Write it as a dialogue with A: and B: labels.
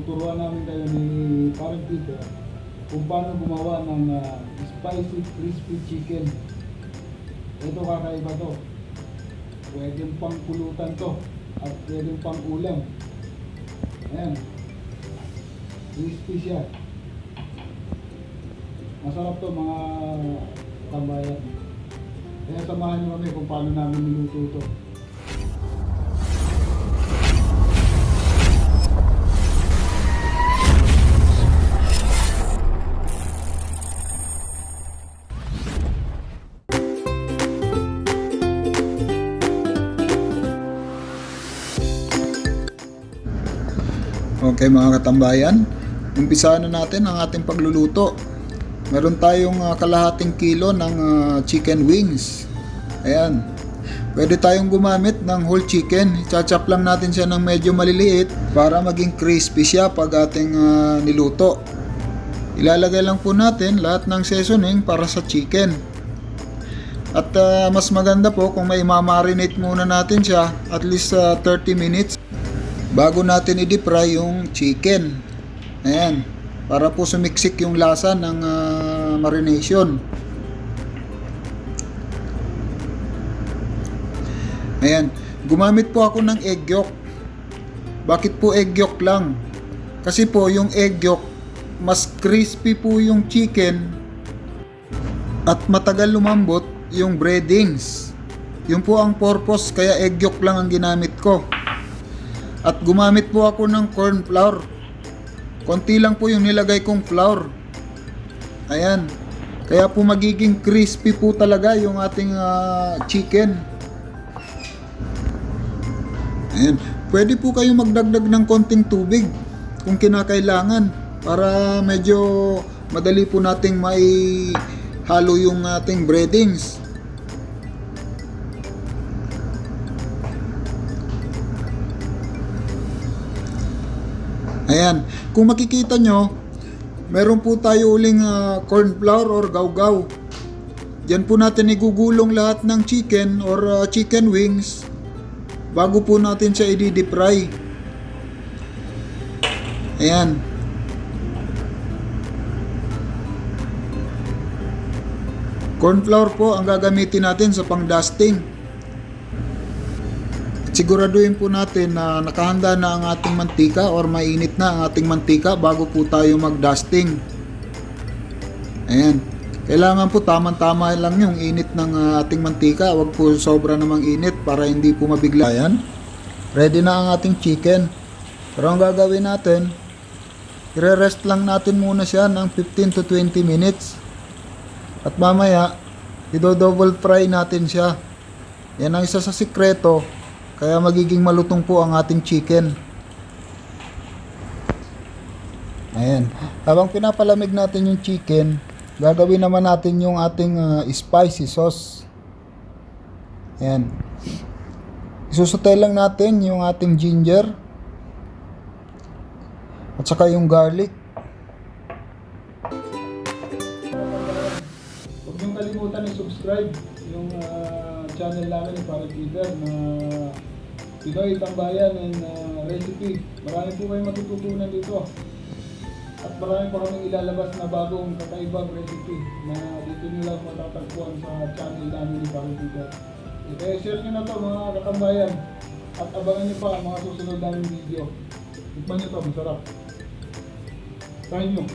A: tuturuan namin kayo ni Parang Peter kung paano gumawa ng spicy crispy chicken. Ito kakaiba to. Pwedeng pang pulutan to at pwedeng pang ulam. Ayan. Crispy siya. Masarap to mga tambayan. Kaya samahan nyo kami kung paano namin niluto ito.
B: Okay mga katambayan, umpisahan na natin ang ating pagluluto. Meron tayong kalahating kilo ng chicken wings. Ayan. Pwede tayong gumamit ng whole chicken. Chachop lang natin siya ng medyo maliliit para maging crispy siya pag ating niluto. Ilalagay lang po natin lahat ng seasoning para sa chicken. At mas maganda po kung may mamarinate muna natin siya at least 30 minutes bago natin i-deep fry yung chicken. Ayan, para po sumiksik yung lasa ng marination. Ayan, gumamit po ako ng egg yolk. Bakit po egg yolk lang? Kasi po yung egg yolk, mas crispy po yung chicken at matagal lumambot yung breadings. Yun po ang purpose, kaya egg yolk lang ang ginamit ko. At gumamit po ako ng corn flour. Konti lang po yung nilagay kong flour. Ayan. Kaya po magiging crispy po talaga yung ating chicken. Ayan. Pwede po kayong magdagdag ng konting tubig kung kinakailangan para medyo madali po nating mai halo yung ating breadings. Ayan, kung makikita nyo, meron po tayo uling corn flour or gawgaw. Diyan po natin igugulong lahat ng chicken or chicken wings bago po natin siya i-deep fry. Ayan. Corn flour po ang gagamitin natin sa pang-dusting. Siguraduhin po natin na nakahanda na ang ating mantika or mainit na ang ating mantika bago po tayo mag-dusting. Ayan. Kailangan po tamang-tama lang yung init ng ating mantika. Huwag po sobra namang init para hindi po mabigla. Ayan. Ready na ang ating chicken. Pero ang gagawin natin, i-rest lang natin muna siya ng 15 to 20 minutes. At mamaya, i-double fry natin siya. Yan ang isa sa sikreto. Kaya magiging malutong po ang ating chicken. Ayan. Habang pinapalamig natin yung chicken, gagawin naman natin yung ating spicy sauce. Ayan. Isusutay lang natin yung ating ginger at saka yung garlic.
A: Huwag niyong kalimutan i-subscribe yung channel namin ni Parang Peter na Pinoy Tambayan and Recipe. Marami po kayong matututunan dito. At marami pa kaming ilalabas na bagong kakaibang recipe na dito nyo lang matatagpuan sa channel namin ni Parang Peter. Kaya share nyo na to mga katambayan. At abangan nyo pa ang mga susunod naming video. Tikman nyo to, masarap. Try nyo.